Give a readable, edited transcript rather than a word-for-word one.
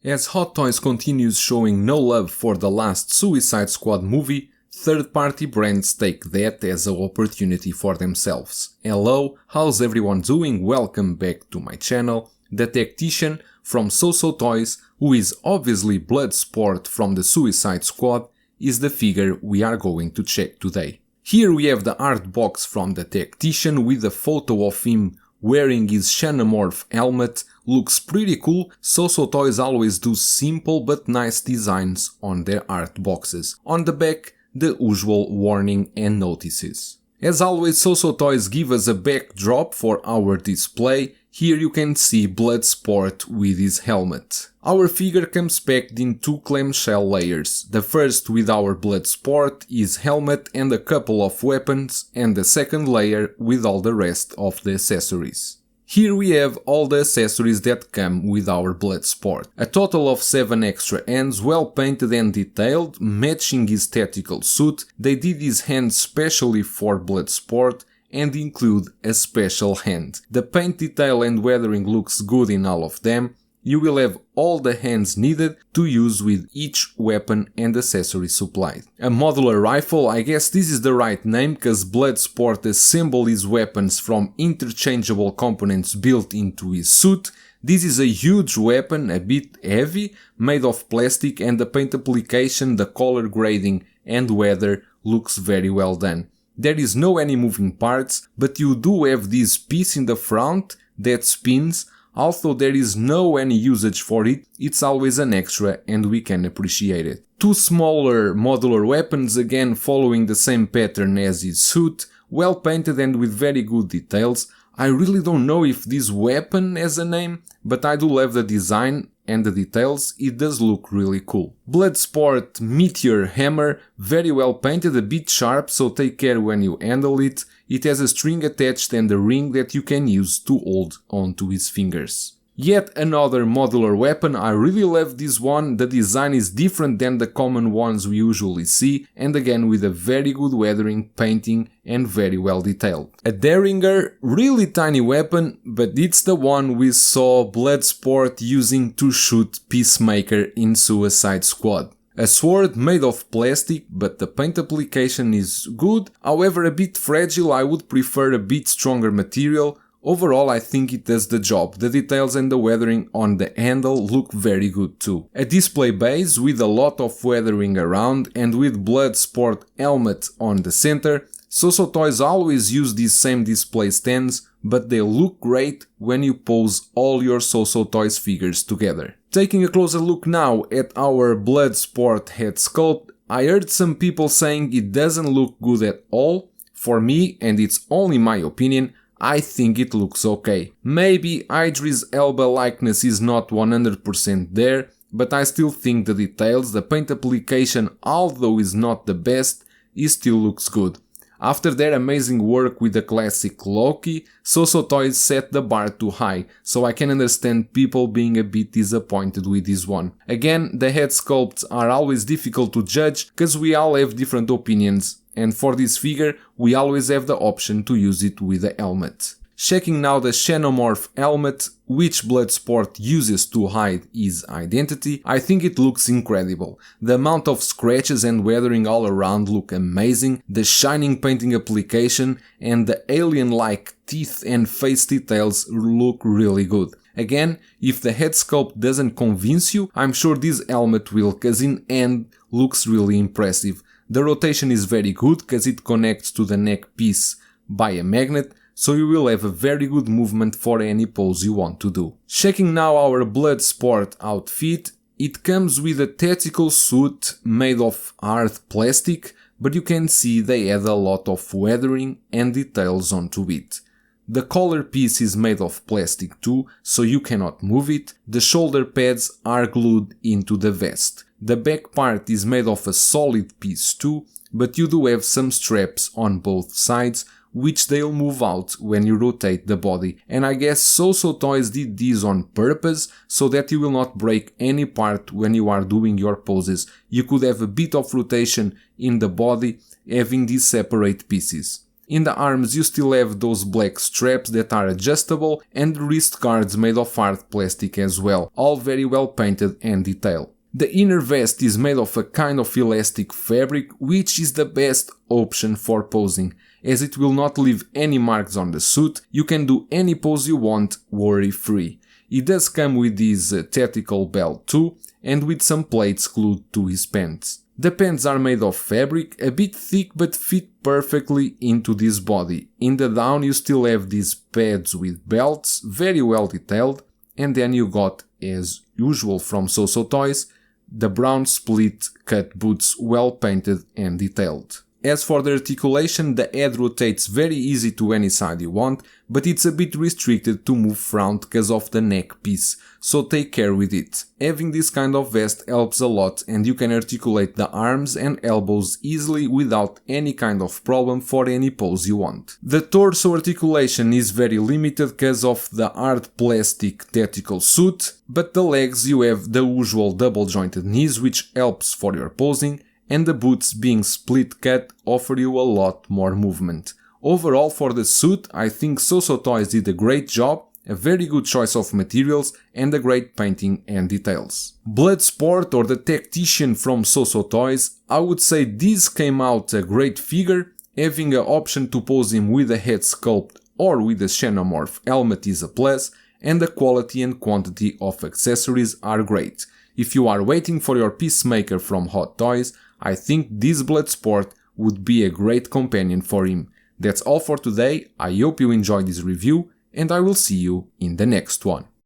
As Hot Toys continues showing no love for the last Suicide Squad movie, third-party brands take that as an opportunity for themselves. Hello, how's everyone doing? Welcome back to my channel. The Tactician from Soosoo Toys, who is obviously Bloodsport from the Suicide Squad, is the figure we are going to check today. Here we have the art box from the Tactician with a photo of him wearing his Xenomorph helmet. Looks pretty cool. Soosoo Toys always do simple but nice designs on their art boxes. On the back, the usual warning and notices. As always, Soosoo Toys give us a backdrop for our display. Here you can see Bloodsport with his helmet. Our figure comes packed in two clamshell layers. The first with our Bloodsport, his helmet and a couple of weapons, and the second layer with all the rest of the accessories. Here we have all the accessories that come with our Bloodsport. A total of 7 extra hands, well painted and detailed, matching his tactical suit. They did his hands specially for Bloodsport and include a special hand. The paint detail and weathering looks good in all of them. You will have all the hands needed to use with each weapon and accessory supplied. A modular rifle, I guess this is the right name, cause Bloodsport assembled his weapons from interchangeable components built into his suit. This is a huge weapon, a bit heavy, made of plastic, and the paint application, the color grading and weather looks very well done. There is no any moving parts, but you do have this piece in the front that spins. Although there is no any usage for it, it's always an extra and we can appreciate it. Two smaller modular weapons, again following the same pattern as his suit, well painted and with very good details. I really don't know if this weapon has a name, but I do love the design and the details. It does look really cool. Bloodsport Meteor Hammer, very well painted, a bit sharp, so take care when you handle it. It has a string attached and a ring that you can use to hold onto his fingers. Yet another modular weapon. I really love this one. The design is different than the common ones we usually see, and again with a very good weathering, painting and very well detailed. A Derringer, really tiny weapon, but it's the one we saw Bloodsport using to shoot Peacemaker in Suicide Squad. A sword made of plastic, but the paint application is good, however a bit fragile. I would prefer a bit stronger material. Overall I think it does the job. The details and the weathering on the handle look very good too. A display base with a lot of weathering around and with Bloodsport helmet on the center. Soosoo Toys always use these same display stands, but they look great when you pose all your Soosoo Toys figures together. Taking a closer look now at our Bloodsport Headsculpt, I heard some people saying it doesn't look good at all. For me, and it's only my opinion, I think it looks okay. Maybe Idris Elba likeness is not 100% there, but I still think the details, the paint application, although is not the best, it still looks good. After their amazing work with the classic Loki, Soosoo Toys set the bar too high, so I can understand people being a bit disappointed with this one. Again, the head sculpts are always difficult to judge, cause we all have different opinions, and for this figure we always have the option to use it with the helmet. Checking now the Xenomorph helmet, which Bloodsport uses to hide his identity, I think it looks incredible. The amount of scratches and weathering all around look amazing, the shining painting application and the alien-like teeth and face details look really good. Again, if the head sculpt doesn't convince you, I'm sure this helmet will, cause in end looks really impressive. The rotation is very good cause it connects to the neck piece by a magnet, so you will have a very good movement for any pose you want to do. Checking now our Bloodsport outfit, it comes with a tactical suit made of hard plastic, but you can see they add a lot of weathering and details onto it. The collar piece is made of plastic too, so you cannot move it. The shoulder pads are glued into the vest. The back part is made of a solid piece too, but you do have some straps on both sides, which they'll move out when you rotate the body, and I guess Soosoo Toys did this on purpose so that you will not break any part when you are doing your poses. You could have a bit of rotation in the body having these separate pieces. In the arms you still have those black straps that are adjustable and wrist guards made of hard plastic as well, all very well painted and detailed. The inner vest is made of a kind of elastic fabric, which is the best option for posing, as it will not leave any marks on the suit. You can do any pose you want worry-free. It does come with this tactical belt too, and with some plates glued to his pants. The pants are made of fabric, a bit thick but fit perfectly into this body. In the down you still have these pads with belts, very well detailed, and then you got, as usual from Soosoo Toys, the brown split cut boots well painted and detailed. As for the articulation, the head rotates very easy to any side you want, but it's a bit restricted to move front because of the neck piece, so take care with it. Having this kind of vest helps a lot and you can articulate the arms and elbows easily without any kind of problem for any pose you want. The torso articulation is very limited because of the hard plastic tactical suit, but the legs you have the usual double jointed knees which helps for your posing, and the boots being split cut offer you a lot more movement. Overall for the suit I think Soosoo Toys did a great job, a very good choice of materials and a great painting and details. Bloodsport or the Tactician from Soosoo Toys, I would say this came out a great figure. Having an option to pose him with a Headsculpt or with a Xenomorph helmet is a plus, and the quality and quantity of accessories are great. If you are waiting for your Peacemaker from Hot Toys, I think this Bloodsport would be a great companion for him. That's all for today. I hope you enjoyed this review and I will see you in the next one.